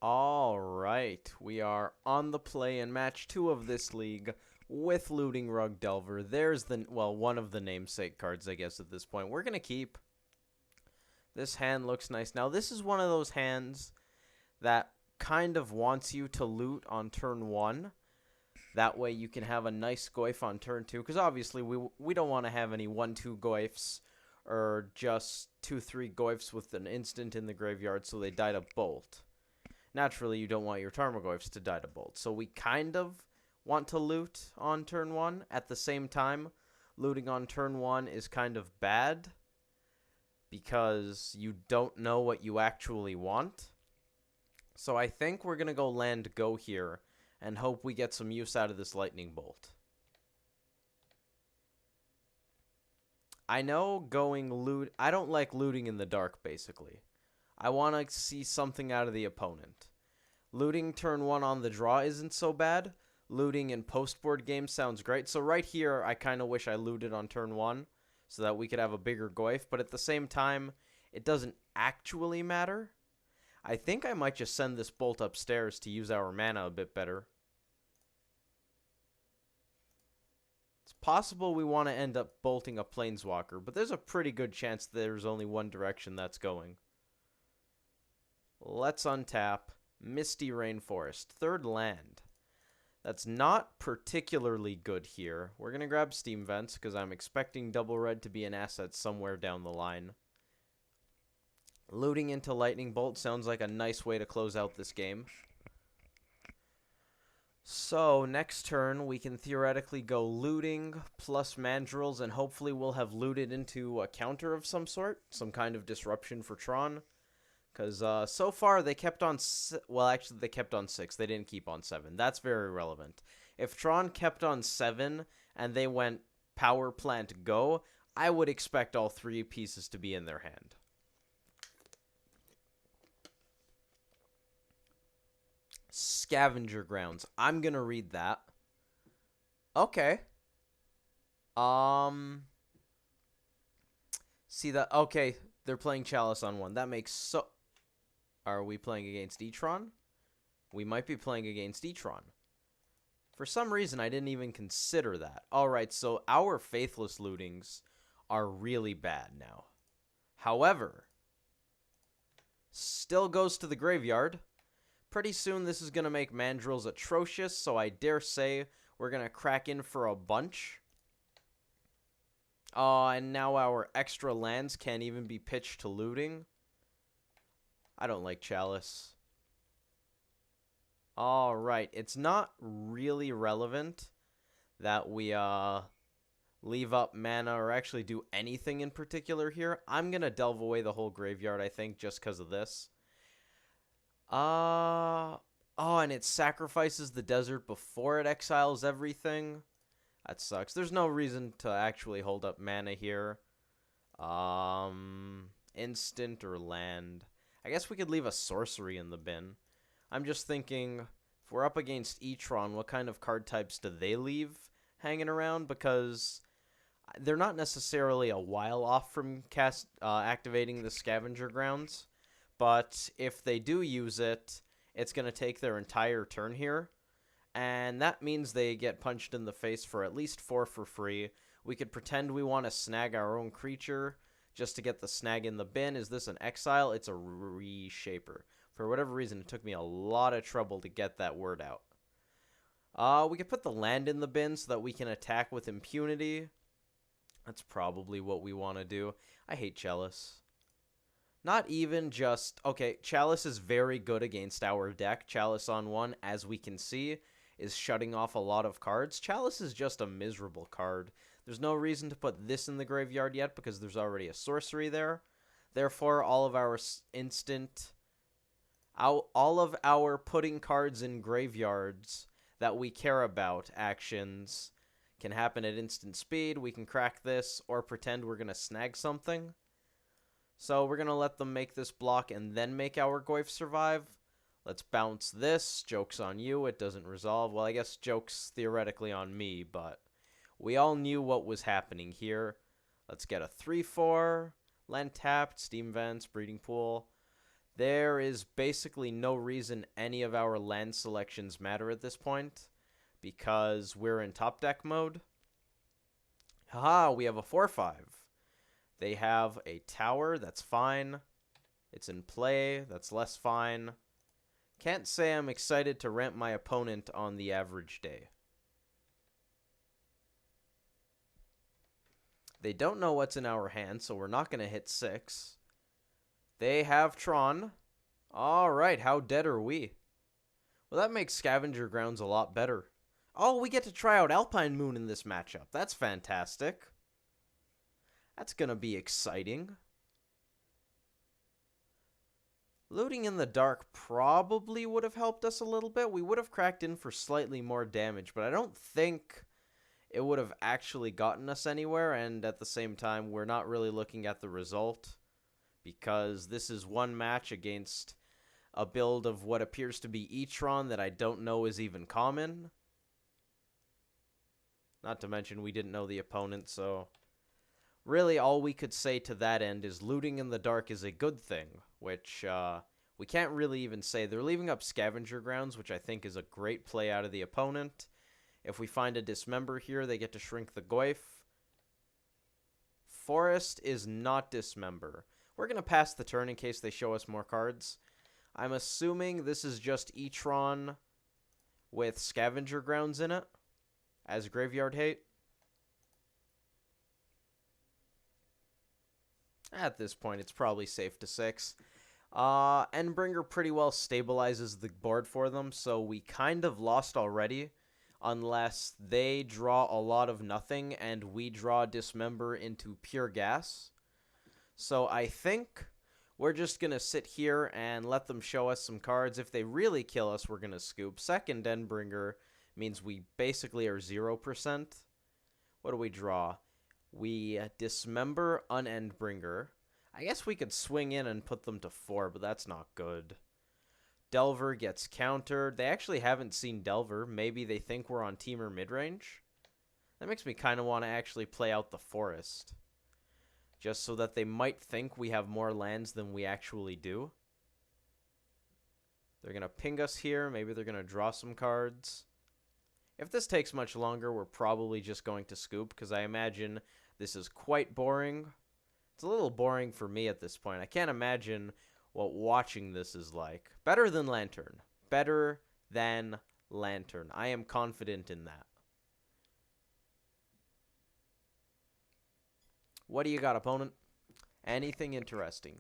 All right, we are on the play in match 2 of this league with Looting Rug Delver. There's one of the namesake cards, I guess, at this point. We're going to keep. This hand looks nice. Now, this is one of those hands that kind of wants you to loot on turn 1. That way you can have a nice goif on turn 2, because obviously we don't want to have any 1-2 goifs or just 2-3 goifs with an instant in the graveyard so they die to bolt. Naturally, you don't want your Tarmogoyfs to die to bolt. So we kind of want to loot on turn 1. At the same time, looting on turn 1 is kind of bad because you don't know what you actually want. So I think we're going to go land go here and hope we get some use out of this lightning bolt. I know going loot... I don't like looting in the dark, basically. I want to see something out of the opponent. Looting turn 1 on the draw isn't so bad. Looting in post-board games sounds great. So right here, I kind of wish I looted on turn 1 so that we could have a bigger goif. But at the same time, it doesn't actually matter. I think I might just send this bolt upstairs to use our mana a bit better. It's possible we want to end up bolting a Planeswalker, but there's a pretty good chance there's only one direction that's going. Let's untap Misty Rainforest, third land. That's not particularly good here. We're going to grab Steam Vents because I'm expecting double red to be an asset somewhere down the line. Looting into Lightning Bolt sounds like a nice way to close out this game. So, next turn, we can theoretically go looting plus Mandrills, and hopefully we'll have looted into a counter of some sort, some kind of disruption for Tron. Because so far, they kept on... Well, actually, they kept on 6. They didn't keep on 7. That's very relevant. If Tron kept on 7 and they went power plant go, I would expect all 3 pieces to be in their hand. Scavenger Grounds. I'm going to read that. Okay. See that? Okay, they're playing Chalice on 1. That makes so... Are we playing against E-Tron? We might be playing against E-Tron. For some reason, I didn't even consider that. Alright, so our Faithless lootings are really bad now. However, still goes to the graveyard. Pretty soon, this is going to make Mandrills atrocious, so I dare say we're going to crack in for a bunch. And now our extra lands can't even be pitched to looting. I don't like Chalice. Alright, it's not really relevant that we leave up mana or actually do anything in particular here. I'm going to delve away the whole graveyard, I think, just because of this. Oh, and it sacrifices the desert before it exiles everything. That sucks. There's no reason to actually hold up mana here. Instant or land. I guess we could leave a sorcery in the bin. I'm just thinking, if we're up against E-Tron, what kind of card types do they leave hanging around? Because they're not necessarily a while off from activating the Scavenger Grounds. But if they do use it, it's going to take their entire turn here. And that means they get punched in the face for at least 4 for free. We could pretend we want to snag our own creature just to get the snag in the bin. Is this an exile? It's a reshaper. For whatever reason, it took me a lot of trouble to get that word out. We could put the land in the bin so that we can attack with impunity. That's probably what we want to do. I hate Chalice. Not even just... Okay, Chalice is very good against our deck. Chalice on 1, as we can see, is shutting off a lot of cards. Chalice is just a miserable card. There's no reason to put this in the graveyard yet because there's already a sorcery there. Therefore, all of our all of our putting cards in graveyards that we care about actions can happen at instant speed. We can crack this or pretend we're going to snag something. So we're going to let them make this block and then make our goif survive. Let's bounce this. Joke's on you. It doesn't resolve. Well, I guess joke's theoretically on me, but we all knew what was happening here. Let's get a 3-4. Land tapped. Steam Vents. Breeding Pool. There is basically no reason any of our land selections matter at this point, because we're in top deck mode. Haha, we have a 4-5. They have a tower, that's fine. It's in play, that's less fine. Can't say I'm excited to ramp my opponent on the average day. They don't know what's in our hand, so we're not going to hit 6. They have Tron. Alright, how dead are we? Well, that makes Scavenger Grounds a lot better. Oh, we get to try out Alpine Moon in this matchup. That's fantastic. That's going to be exciting. Looting in the dark probably would have helped us a little bit. We would have cracked in for slightly more damage, but I don't think it would have actually gotten us anywhere, and at the same time, we're not really looking at the result, because this is one match against a build of what appears to be E-Tron that I don't know is even common. Not to mention we didn't know the opponent, so really all we could say to that end is looting in the dark is a good thing, which we can't really even say. They're leaving up Scavenger Grounds, which I think is a great play out of the opponent. If we find a Dismember here, they get to shrink the Goyf. Forest is not Dismember. We're going to pass the turn in case they show us more cards. I'm assuming this is just E-Tron with Scavenger Grounds in it as Graveyard Hate. At this point, it's probably safe to 6. Endbringer pretty well stabilizes the board for them, so we kind of lost already, unless they draw a lot of nothing and we draw Dismember into pure gas. So I think we're just going to sit here and let them show us some cards. If they really kill us, we're going to scoop. Second Endbringer means we basically are 0%. What do we draw? We Dismember, Unendbringer. I guess we could swing in and put them to 4, but that's not good. Delver gets countered. They actually haven't seen Delver. Maybe they think we're on Temur midrange. That makes me kind of want to actually play out the Forest, just so that they might think we have more lands than we actually do. They're going to ping us here. Maybe they're going to draw some cards. If this takes much longer, we're probably just going to scoop, because I imagine this is quite boring. It's a little boring for me at this point. I can't imagine what watching this is like. Better than Lantern. Better than Lantern. I am confident in that. What do you got, opponent? Anything interesting?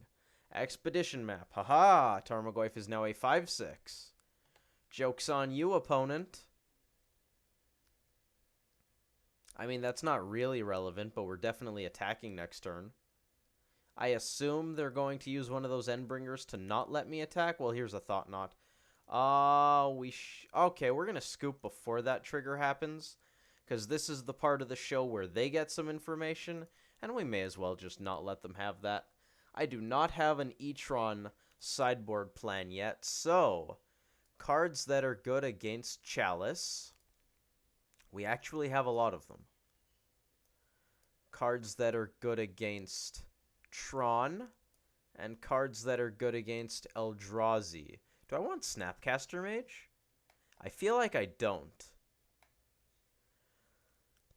Expedition map. Haha! Tarmogoyf is now a 5/6. Joke's on you, opponent. I mean, that's not really relevant, but we're definitely attacking next turn. I assume they're going to use one of those Endbringers to not let me attack. Well, here's a thought knot. Okay, we're going to scoop before that trigger happens, because this is the part of the show where they get some information, and we may as well just not let them have that. I do not have an E-Tron sideboard plan yet, so cards that are good against Chalice. We actually have a lot of them. Cards that are good against Tron, and cards that are good against Eldrazi. Do I want Snapcaster Mage? I feel like I don't.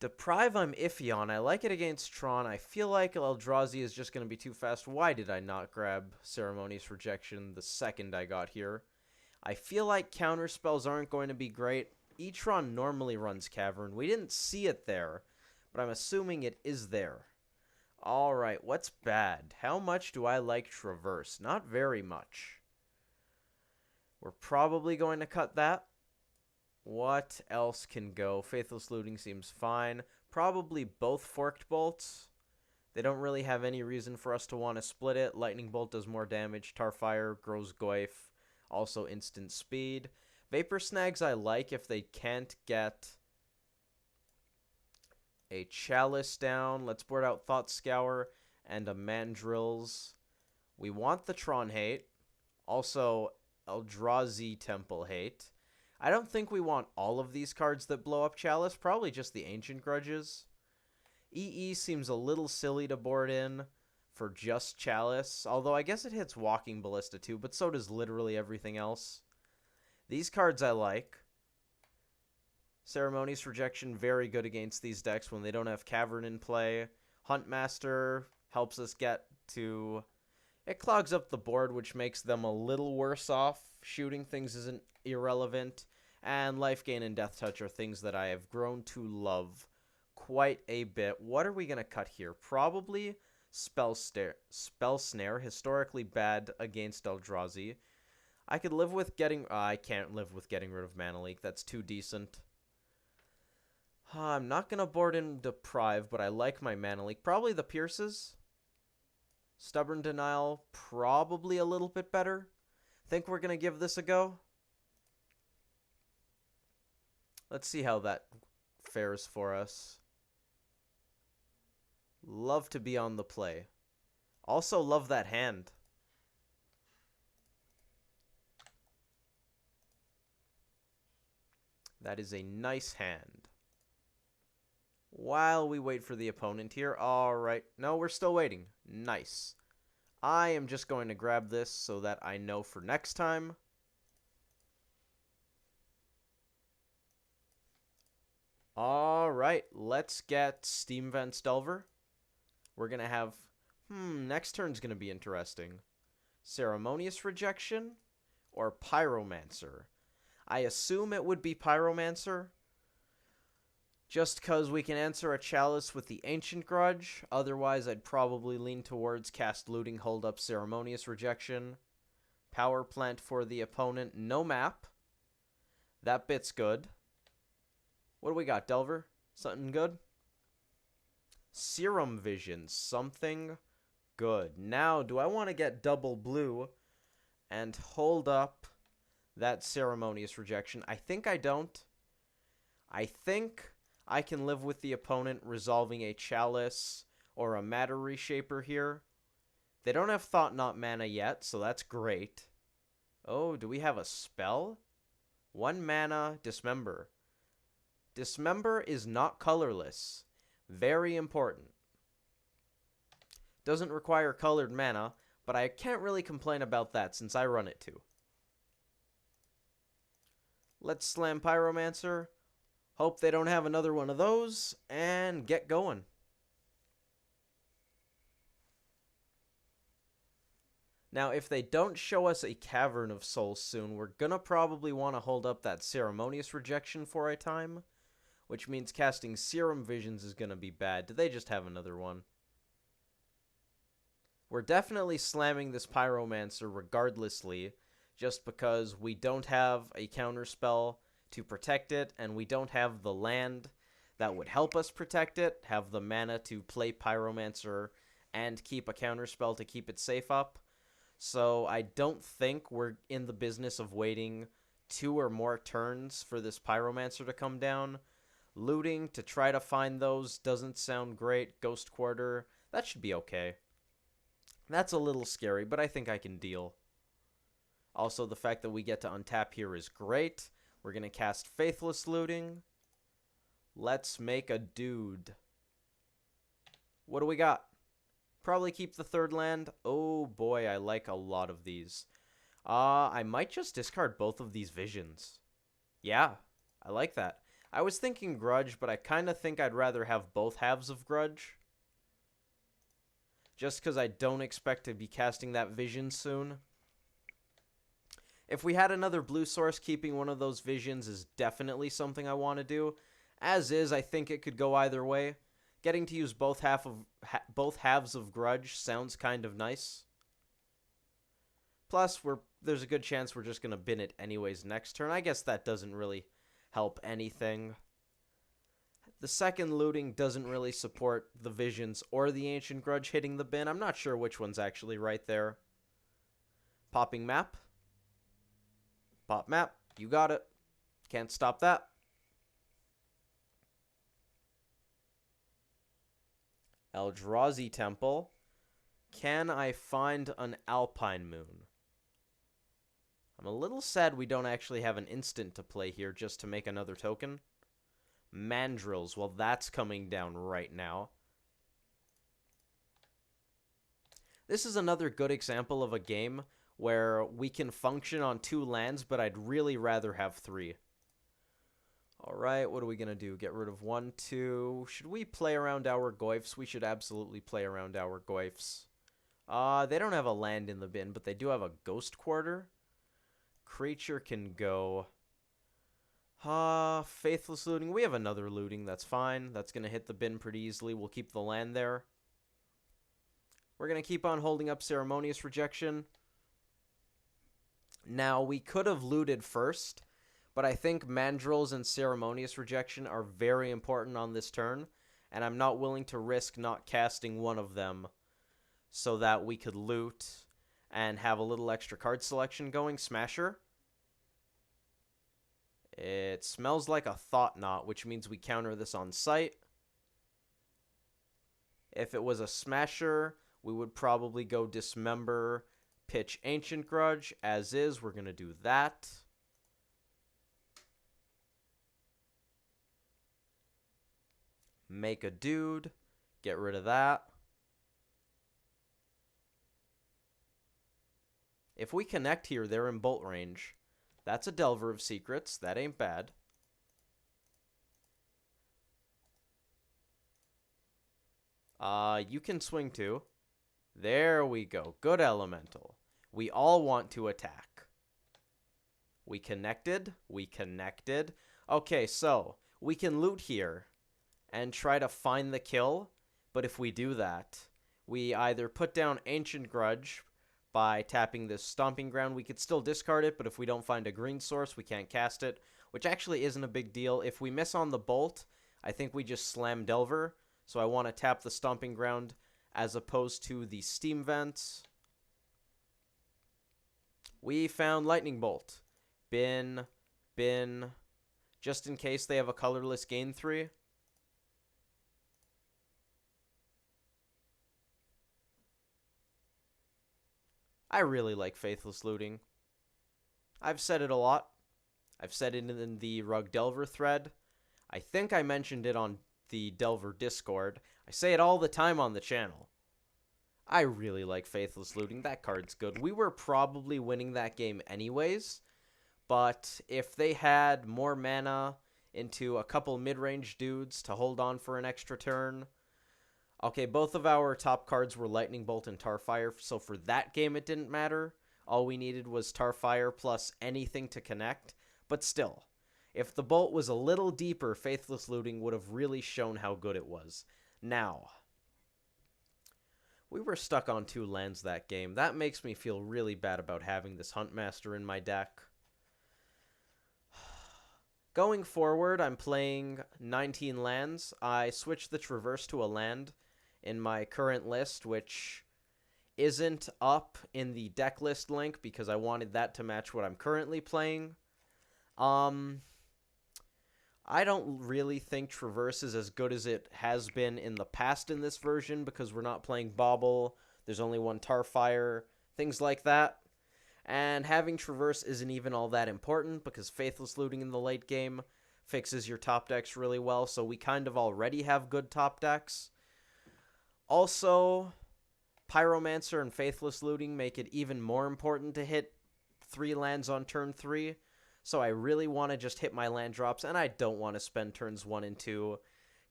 Deprive I'm iffy on. I like it against Tron. I feel like Eldrazi is just going to be too fast. Why did I not grab Ceremonious Rejection the second I got here? I feel like counterspells aren't going to be great. E-Tron normally runs Cavern. We didn't see it there, but I'm assuming it is there. Alright, what's bad? How much do I like Traverse? Not very much. We're probably going to cut that. What else can go? Faithless Looting seems fine. Probably both Forked Bolts. They don't really have any reason for us to want to split it. Lightning Bolt does more damage. Tarfire grows Goyf. Also instant speed. Vapor Snags I like if they can't get a Chalice down. Let's board out Thought Scour and a Mandrills. We want the Tron hate. Also, Eldrazi Temple hate. I don't think we want all of these cards that blow up Chalice. Probably just the Ancient Grudges. EE seems a little silly to board in. for just Chalice. Although I guess it hits Walking Ballista too, but so does literally everything else. These cards I like. Ceremonious Rejection, very good against these decks when they don't have Cavern in play. Huntmaster helps us get to... It clogs up the board, which makes them a little worse off. Shooting things isn't irrelevant. And Life Gain and Death Touch are things that I have grown to love quite a bit. What are we going to cut here? Probably Spell Snare, historically bad against Eldrazi. I could live with getting... I can't live with getting rid of Mana Leak. That's too decent. I'm not going to board in Deprive, but I like my Mana Leak. Probably the Pierces. Stubborn Denial, probably a little bit better. Think we're going to give this a go? Let's see how that fares for us. Love to be on the play. Also love that hand. That is a nice hand. While we wait for the opponent here. Alright. No, we're still waiting. Nice. I am just going to grab this so that I know for next time. Alright. Let's get Steam Vents Delver. We're going to have... next turn's going to be interesting. Ceremonious Rejection or Pyromancer? I assume it would be Pyromancer. Just because we can answer a Chalice with the Ancient Grudge. Otherwise, I'd probably lean towards Cast Looting, Hold Up, Ceremonious Rejection. Power Plant for the opponent. No map. That bit's good. What do we got, Delver? Something good? Serum Vision. Something good. Now, do I want to get double blue and hold up that Ceremonious Rejection? I think I don't. I think I can live with the opponent resolving a Chalice or a Matter Reshaper here. They don't have Thought Knot mana yet, so that's great. Oh, do we have a spell? 1 mana, Dismember. Dismember is not colorless. Very important. Doesn't require colored mana, but I can't really complain about that since I run it too. Let's slam Pyromancer. Hope they don't have another one of those, and get going. Now, if they don't show us a Cavern of Souls soon, we're gonna probably want to hold up that Ceremonious Rejection for a time, which means casting Serum Visions is gonna be bad. Do they just have another one? We're definitely slamming this Pyromancer regardlessly, just because we don't have a counterspell to protect it, and we don't have the land that would help us protect it, have the mana to play Pyromancer and keep a counterspell to keep it safe up. So I don't think we're in the business of waiting 2 or more turns for this Pyromancer to come down. Looting to try to find those doesn't sound great. Ghost Quarter, that should be okay. That's a little scary, but I think I can deal. Also, the fact that we get to untap here is great. We're going to cast Faithless Looting. Let's make a dude. What do we got? Probably keep the 3rd land. Oh boy, I like a lot of these. I might just discard both of these Visions. Yeah, I like that. I was thinking Grudge, but I kind of think I'd rather have both halves of Grudge. Just because I don't expect to be casting that Vision soon. If we had another blue source, keeping one of those Visions is definitely something I want to do. As is, I think it could go either way. Getting to use both halves of Grudge sounds kind of nice. Plus, there's a good chance we're just going to bin it anyways next turn. I guess that doesn't really help anything. The second looting doesn't really support the Visions or the Ancient Grudge hitting the bin. I'm not sure which one's actually right there. Popping map. Pop map. You got it. Can't stop that. Eldrazi Temple. Can I find an Alpine Moon? I'm a little sad we don't actually have an instant to play here just to make another token. Mandrills. Well, that's coming down right now. This is another good example of a game where we can function on 2 lands, but I'd really rather have 3. All right, what are we going to do? Get rid of 1, 2. Should we play around our Goyfs? We should absolutely play around our Goyfs. They don't have a land in the bin, but they do have a Ghost Quarter. Creature can go. Faithless Looting. We have another Looting. That's fine. That's going to hit the bin pretty easily. We'll keep the land there. We're going to keep on holding up Ceremonious Rejection. Now, we could have looted first, but I think Mandrills and Ceremonious Rejection are very important on this turn, and I'm not willing to risk not casting one of them so that we could loot and have a little extra card selection going. Smasher. It smells like a Thought Knot, which means we counter this on sight. If it was a Smasher, we would probably go Dismember, pitch Ancient Grudge. As is, we're going to do that. Make a Dude. Get rid of that. If we connect here, they're in bolt range. That's a Delver of Secrets. That ain't bad. You can swing too. There we go. Good Elemental. We all want to attack. We connected. We connected. Okay, so we can loot here and try to find the kill. But if we do that, we either put down Ancient Grudge by tapping this Stomping Ground. We could still discard it, but if we don't find a green source, we can't cast it, which actually isn't a big deal. If we miss on the Bolt, I think we just slam Delver. So I want to tap the Stomping Ground as opposed to the Steam Vents. We found Lightning Bolt. Bin. Just in case they have a colorless, gain 3. I really like Faithless Looting. I've said it a lot. I've said it in the Rug Delver thread. I think I mentioned it on the Delver Discord. I say it all the time on the channel. I really like Faithless Looting. That card's good. We were probably winning that game anyways, but if they had more mana into a couple mid-range dudes to hold on for an extra turn. Okay, both of our top cards were Lightning Bolt and Tarfire, so for that game it didn't matter. All we needed was Tarfire plus anything to connect, but still, if the Bolt was a little deeper, Faithless Looting would have really shown how good it was. Now, we were stuck on 2 lands that game. That makes me feel really bad about having this Huntmaster in my deck. Going forward, I'm playing 19 lands. I switched the Traverse to a land in my current list, which isn't up in the deck list link because I wanted that to match what I'm currently playing. I don't really think Traverse is as good as it has been in the past in this version because we're not playing Bauble, there's only one Tarfire, things like that. And having Traverse isn't even all that important because Faithless Looting in the late game fixes your top decks really well, so we kind of already have good top decks. Also, Pyromancer and Faithless Looting make it even more important to hit 3 lands on turn 3. So I really want to just hit my land drops, and I don't want to spend turns 1 and 2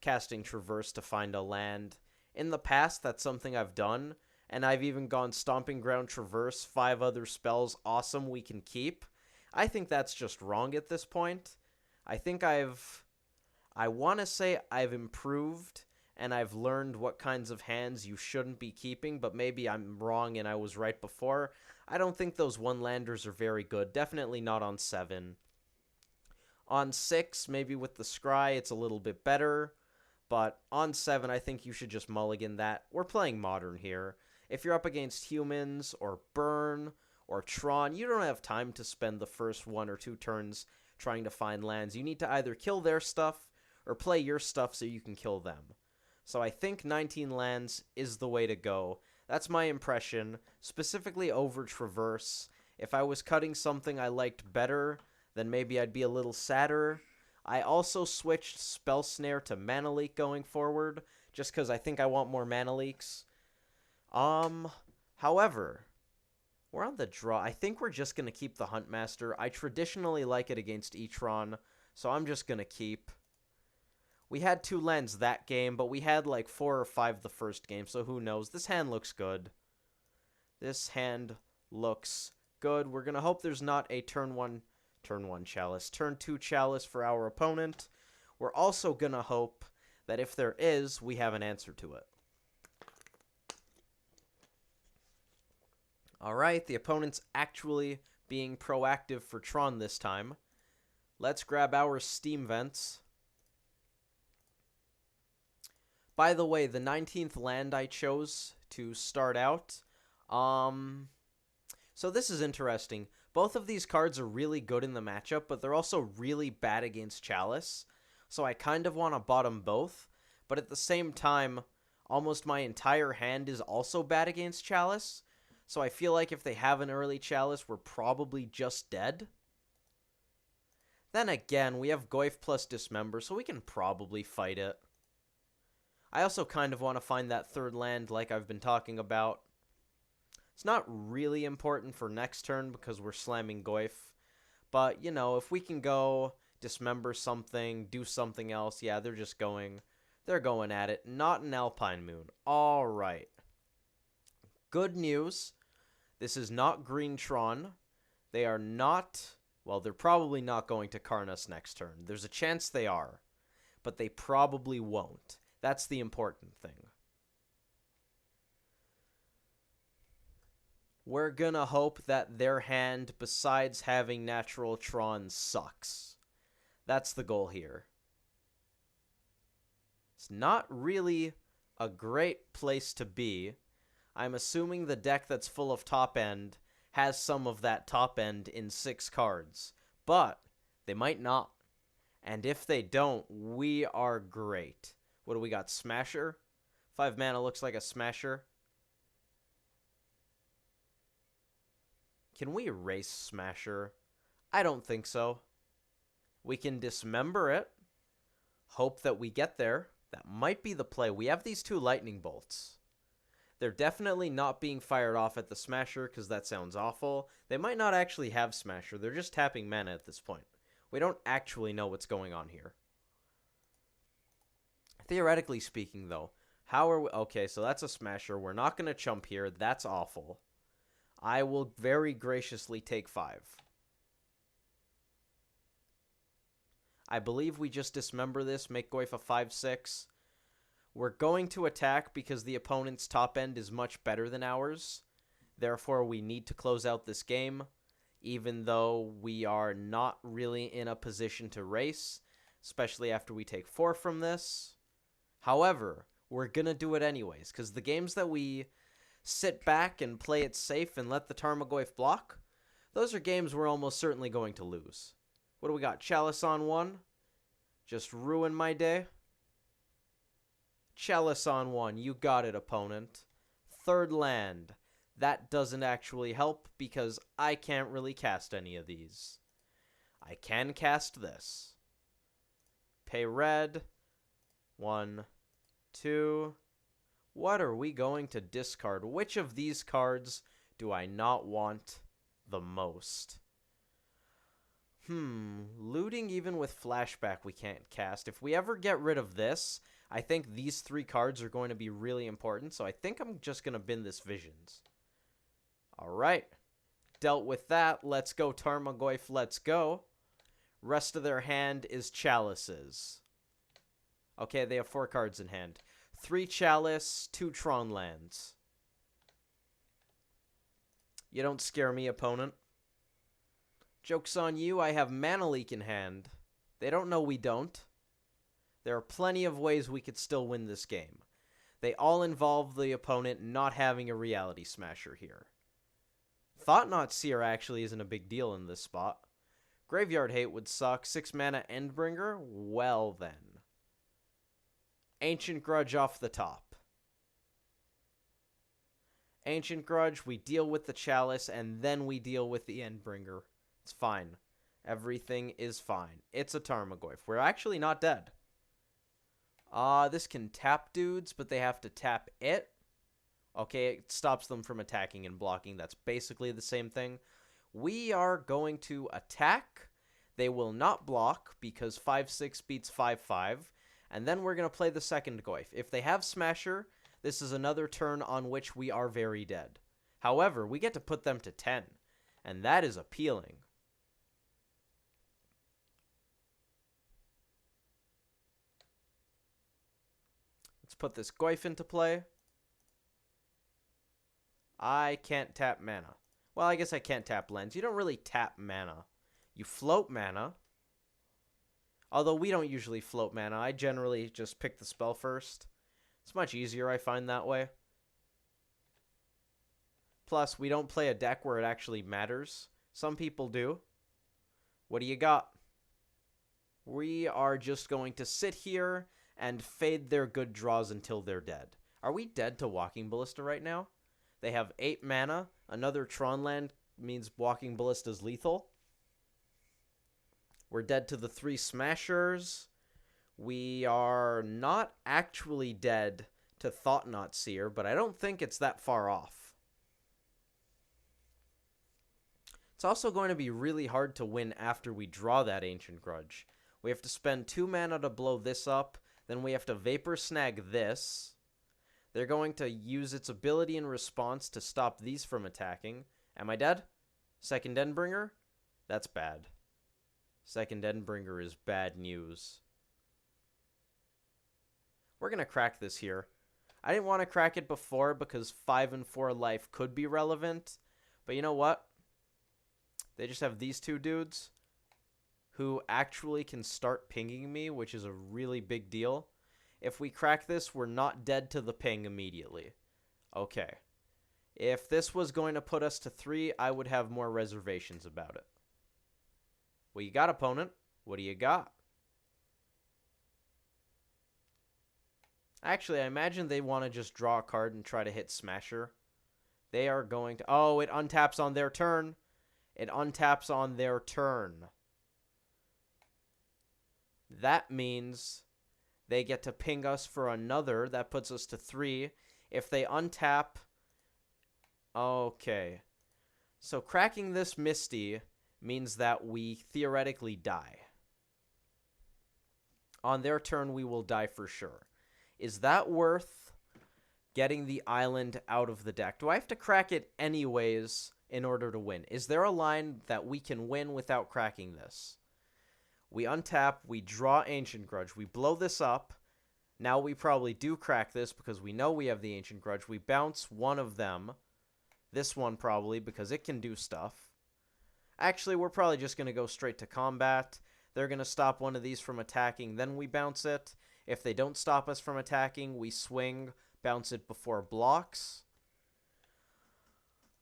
casting Traverse to find a land. In the past, that's something I've done, and I've even gone Stomping Ground, Traverse, 5 other spells, awesome, we can keep. I think that's just wrong at this point. I think I want to say I've improved, and I've learned what kinds of hands you shouldn't be keeping, but maybe I'm wrong and I was right before. I don't think those 1-landers are very good. Definitely not on 7. On 6, maybe with the Scry, it's a little bit better. But on 7, I think you should just mulligan that. We're playing Modern here. If you're up against Humans, or Burn, or Tron, you don't have time to spend the first 1 or 2 turns trying to find lands. You need to either kill their stuff, or play your stuff so you can kill them. So I think 19 lands is the way to go. That's my impression, specifically over Traverse. If I was cutting something I liked better, then maybe I'd be a little sadder. I also switched Spell Snare to Mana Leak going forward, just because I think I want more Mana Leaks. How However, we're on the draw. I think we're just going to keep the Huntmaster. I traditionally like it against E-Tron, so I'm just going to keep. We had 2 lands that game, but we had like 4 or 5 the first game, so who knows. This hand looks good. This hand looks good. We're going to hope there's not a turn 1 Chalice. Turn 2 Chalice for our opponent. We're also going to hope that if there is, we have an answer to it. Alright, the opponent's actually being proactive for Tron this time. Let's grab our Steam Vents. By the way, the 19th land I chose to start out. So this is interesting. Both of these cards are really good in the matchup, but they're also really bad against Chalice. So I kind of want to bottom both. But at the same time, almost my entire hand is also bad against Chalice. So I feel like if they have an early Chalice, we're probably just dead. Then again, we have Goyf plus Dismember, so we can probably fight it. I also kind of want to find that third land like I've been talking about. It's not really important for next turn because we're slamming Goyf. But, you know, if we can go Dismember something, do something else, yeah, they're going at it. Not an Alpine Moon. All right. Good news. This is not Green Tron. They are not, well, they're probably not going to Karn us next turn. There's a chance they are, but they probably won't. That's the important thing. We're gonna hope that their hand, besides having natural Tron, sucks. That's the goal here. It's not really a great place to be. I'm assuming the deck that's full of top end has some of that top end in 6 cards. But they might not. And if they don't, we are great. What do we got? Smasher? 5 mana looks like a Smasher. Can we erase Smasher? I don't think so. We can Dismember it. Hope that we get there. That might be the play. We have these 2 Lightning Bolts. They're definitely not being fired off at the Smasher because that sounds awful. They might not actually have Smasher. They're just tapping mana at this point. We don't actually know what's going on here. Theoretically speaking, though, how are we... Okay, so that's a Smasher. We're not going to chump here. That's awful. I will very graciously take 5. I believe we just Dismember this, make Goyf a 5/6. We're going to attack because the opponent's top end is much better than ours. Therefore, we need to close out this game, even though we are not really in a position to race, especially after we take 4 from this. However, we're going to do it anyways, because the games that we sit back and play it safe and let the Tarmogoyf block, those are games we're almost certainly going to lose. What do we got? Chalice on 1. Just ruin my day. Chalice on 1. You got it, opponent. Third land. That doesn't actually help because I can't really cast any of these. I can cast this. Pay red. 1, 2. What are we going to discard? Which of these cards do I not want the most? Looting even with flashback we can't cast. If we ever get rid of this, I think these 3 cards are going to be really important, so I think I'm just going to bin this Visions. Alright. Dealt with that. Let's go, Tarmogoyf. Let's go. Rest of their hand is Chalices. Okay, they have 4 cards in hand. 3 Chalice, 2 Tron lands. You don't scare me, opponent. Joke's on you, I have Mana Leak in hand. They don't know we don't. There are plenty of ways we could still win this game. They all involve the opponent not having a Reality Smasher here. Thought-Knot Seer actually isn't a big deal in this spot. Graveyard Hate would suck. 6 mana Endbringer? Well then. Ancient Grudge off the top. Ancient Grudge, we deal with the Chalice, and then we deal with the Endbringer. It's fine. Everything is fine. It's a Tarmogoyf. We're actually not dead. This can tap dudes, but they have to tap it. Okay, it stops them from attacking and blocking. That's basically the same thing. We are going to attack. They will not block because 5/6 beats 5/5. And then we're going to play the second Goyf. If they have Smasher, this is another turn on which we are very dead. However, we get to put them to 10. And that is appealing. Let's put this Goyf into play. I can't tap mana. Well, I guess I can't tap lands. You don't really tap mana. You float mana. Although we don't usually float mana. I generally just pick the spell first. It's much easier, I find, that way. Plus, we don't play a deck where it actually matters. Some people do. What do you got? We are just going to sit here and fade their good draws until they're dead. Are we dead to Walking Ballista right now? They have 8 mana. Another Tron land means Walking Ballista is lethal. We're dead to the 3 Smashers. We are not actually dead to Thought-Knot Seer, but I don't think it's that far off. It's also going to be really hard to win after we draw that Ancient Grudge. We have to spend 2 mana to blow this up. Then we have to Vapor Snag this. They're going to use its ability in response to stop these from attacking. Am I dead? Second Endbringer? That's bad. Second Endbringer is bad news. We're going to crack this here. I didn't want to crack it before because 5 and 4 life could be relevant. But you know what? They just have these 2 dudes who actually can start pinging me, which is a really big deal. If we crack this, we're not dead to the ping immediately. Okay. If this was going to put us to 3, I would have more reservations about it. What you got, opponent? What do you got? Actually, I imagine they want to just draw a card and try to hit Smasher. They are going to... Oh, it untaps on their turn. It untaps on their turn. That means they get to ping us for another. That puts us to 3. If they untap... Okay. So cracking this Misty means that we theoretically die. On their turn, we will die for sure. Is that worth getting the island out of the deck? Do I have to crack it anyways in order to win? Is there a line that we can win without cracking this? We untap, we draw Ancient Grudge, we blow this up. Now we probably do crack this because we know we have the Ancient Grudge. We bounce one of them. This one probably because it can do stuff. Actually, we're probably just going to go straight to combat. They're going to stop one of these from attacking, then we bounce it. If they don't stop us from attacking, we swing, bounce it before blocks.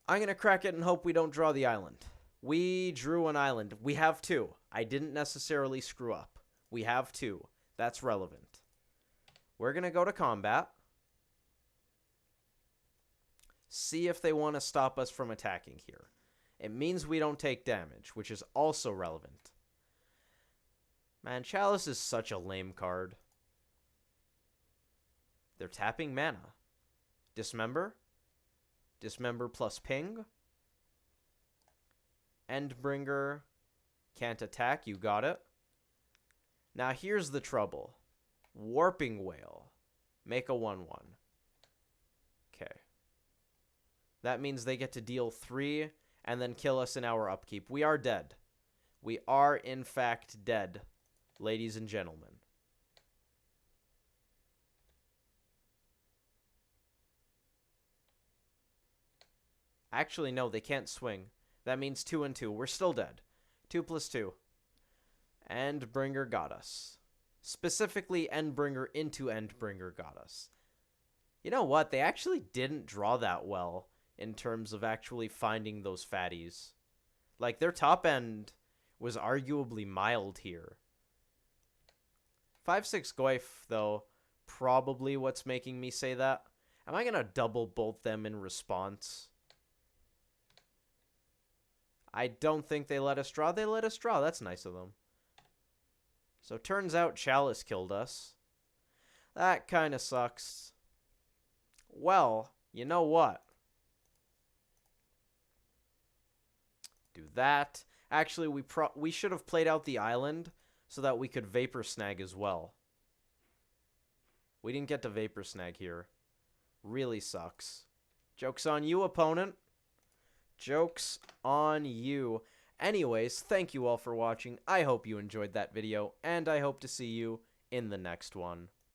I'm going to crack it and hope we don't draw the island. We drew an island. We have 2. I didn't necessarily screw up. We have 2. That's relevant. We're going to go to combat. See if they want to stop us from attacking here. It means we don't take damage, which is also relevant. Man, Chalice is such a lame card. They're tapping mana. Dismember. Dismember plus ping. Endbringer. Can't attack. You got it. Now here's the trouble. Warping Whale. Make a 1/1. Okay. That means they get to deal 3 and then kill us in our upkeep. We are dead. We are, in fact, dead, ladies and gentlemen. Actually, no, they can't swing. That means 2 and 2. We're still dead. 2 plus 2. Endbringer got us. Specifically, Endbringer into Endbringer got us. You know what? They actually didn't draw that well in terms of actually finding those fatties. Like, their top end was arguably mild here. 5/6 Goyf, though, probably what's making me say that. Am I going to double bolt them in response? I don't think they let us draw. They let us draw. That's nice of them. So turns out Chalice killed us. That kind of sucks. Well, You know what? Do that. Actually, we should have played out the island so that we could Vapor Snag as well. We didn't get to Vapor Snag here. Really sucks. Joke's on you, opponent. Joke's on you. Anyways, thank you all for watching. I hope you enjoyed that video, and I hope to see you in the next one.